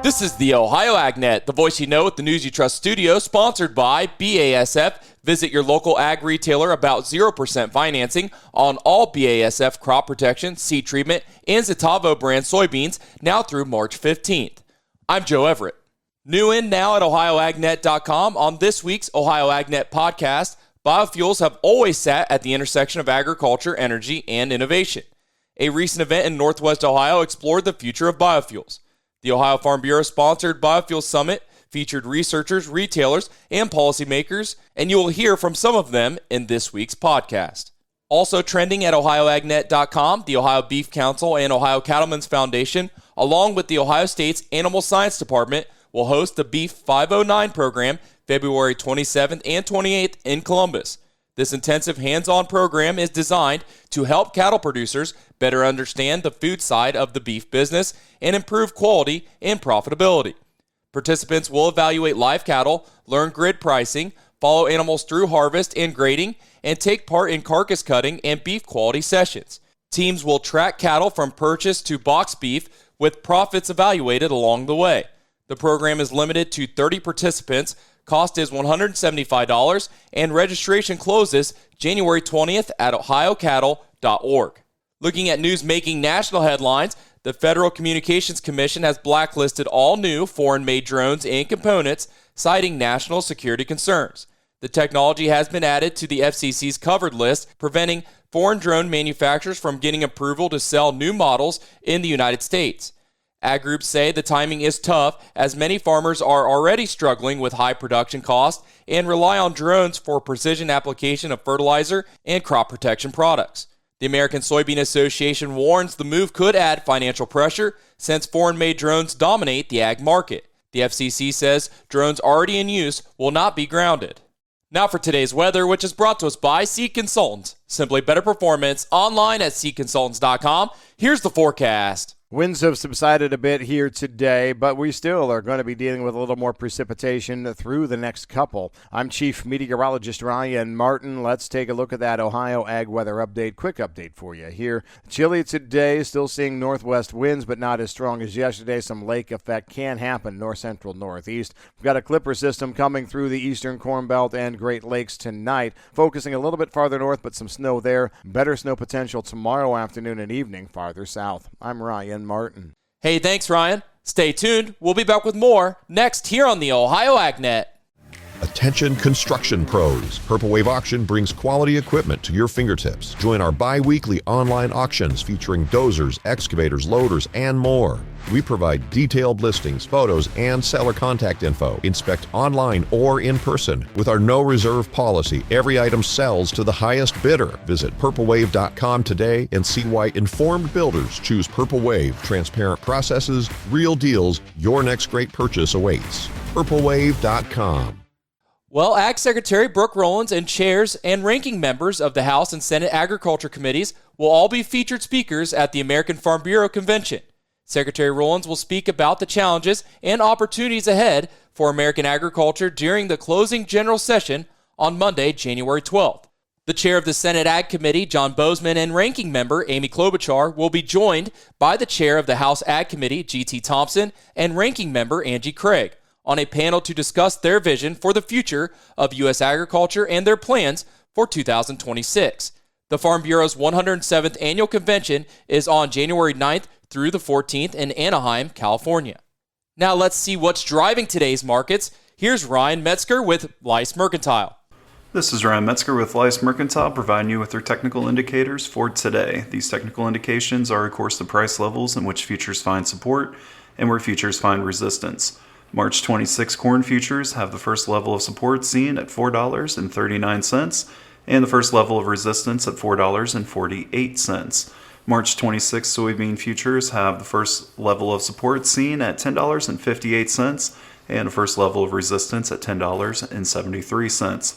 This is the Ohio AgNet, the voice you know with the News You Trust studio, sponsored by BASF. Visit your local ag retailer about 0% financing on all BASF crop protection, seed treatment, and Zetavo brand soybeans now through March 15th. I'm Joe Everett. New in now at OhioAgNet.com. On this week's Ohio AgNet podcast, biofuels have always sat at the intersection of agriculture, energy, and innovation. A recent event in Northwest Ohio explored the future of biofuels. The Ohio Farm Bureau-sponsored Biofuels Summit featured researchers, retailers, and policymakers, and you will hear from some of them in this week's podcast. Also trending at OhioAgNet.com, the Ohio Beef Council and Ohio Cattlemen's Foundation, along with the Ohio State's Animal Science Department, will host the Beef 509 program February 27th and 28th in Columbus. This intensive hands-on program is designed to help cattle producers better understand the food side of the beef business and improve quality and profitability. Participants will evaluate live cattle, learn grid pricing, follow animals through harvest and grading, and take part in carcass cutting and beef quality sessions. Teams will track cattle from purchase to box beef with profits evaluated along the way. The program is limited to 30 participants. Cost is $175, and registration closes January 20th at ohiocattle.org. Looking at news making national headlines, the Federal Communications Commission has blacklisted all new foreign-made drones and components, citing national security concerns. The technology has been added to the FCC's covered list, preventing foreign drone manufacturers from getting approval to sell new models in the United States. Ag groups say the timing is tough as many farmers are already struggling with high production costs and rely on drones for precision application of fertilizer and crop protection products. The American Soybean Association warns the move could add financial pressure since foreign-made drones dominate the ag market. The FCC says drones already in use will not be grounded. Now for today's weather, which is brought to us by Seed Consultants. Simply better performance online at seedconsultants.com. Here's the forecast. Winds have subsided a bit here today, but we still are going to be dealing with a little more precipitation through the next couple. I'm Chief Meteorologist Ryan Martin. Let's take a look at that Ohio Ag Weather Update. Quick update for you here. Chilly today, still seeing northwest winds, but not as strong as yesterday. Some lake effect can happen north central, northeast. We've got a clipper system coming through the eastern Corn Belt and Great Lakes tonight, focusing a little bit farther north, but some snow there. Better snow potential tomorrow afternoon and evening farther south. I'm Ryan Martin. Hey, thanks, Ryan. Stay tuned. We'll be back with more next here on the Ohio AgNet. Attention construction pros. Purple Wave Auction brings quality equipment to your fingertips. Join our bi-weekly online auctions featuring dozers, excavators, loaders, and more. We provide detailed listings, photos, and seller contact info. Inspect online or in person. With our no reserve policy, every item sells to the highest bidder. Visit purplewave.com today and see why informed builders choose Purple Wave. Transparent processes, real deals. Your next great purchase awaits. purplewave.com. Well, Ag Secretary Brooke Rollins and chairs and ranking members of the House and Senate Agriculture Committees will all be featured speakers at the American Farm Bureau Convention. Secretary Rollins will speak about the challenges and opportunities ahead for American agriculture during the closing general session on Monday, January 12th. The chair of the Senate Ag Committee, John Bozeman, and ranking member Amy Klobuchar will be joined by the chair of the House Ag Committee, G.T. Thompson, and ranking member Angie Craig on a panel to discuss their vision for the future of U.S. agriculture and their plans for 2026. The Farm Bureau's 107th annual convention is on January 9th through the 14th in Anaheim, California. Now let's see what's driving today's markets. Here's Ryan Metzger with Lice Mercantile. This is Ryan Metzger with Lice Mercantile, providing you with their technical indicators for today. These technical indications are, of course, the price levels in which futures find support and where futures find resistance. March 26 corn futures have the first level of support seen at $4.39 and the first level of resistance at $4.48. March 26 soybean futures have the first level of support seen at $10.58 and the first level of resistance at $10.73.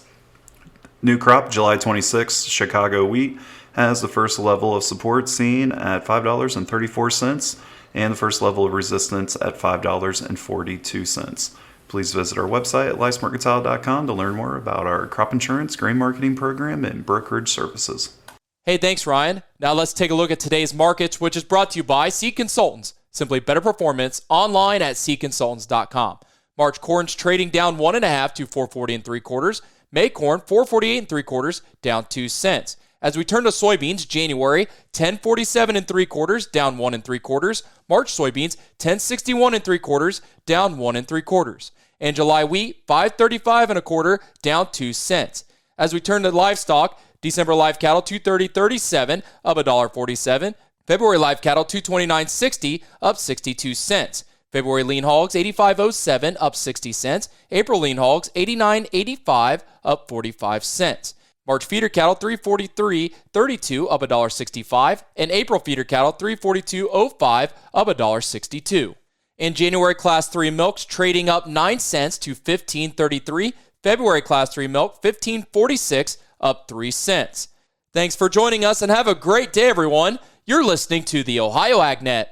New crop July 26 Chicago wheat has the first level of support seen at $5.34 and the first level of resistance at $5.42. Please visit our website at licemercantile.com to learn more about our crop insurance, grain marketing program, and brokerage services. Hey, thanks, Ryan. Now let's take a look at today's markets, which is brought to you by Seed Consultants. Simply better performance online at cconsultants.com. March corn's trading down 1.5 to 4.40 3/4. May corn 4.48 3/4, down 2 cents. As we turn to soybeans, January 10.47 3/4, down 1 3/4. March soybeans 10.61 3/4, down 1 3/4. And July wheat 5.35 1/4, down 2 cents. As we turn to livestock, December live cattle 230.37, up $1.47. February live cattle 229.60, up 62 cents. February lean hogs 85.07, up 60 cents. April lean hogs 89.85, up 45 cents. March feeder cattle 343.32, up $1.65. And April feeder cattle 342.05, up $1.62. In January, Class 3 milks trading up 9 cents to 15.33. February Class 3 milk 15.46, up 3 cents. Thanks for joining us and have a great day, everyone. You're listening to the Ohio AgNet.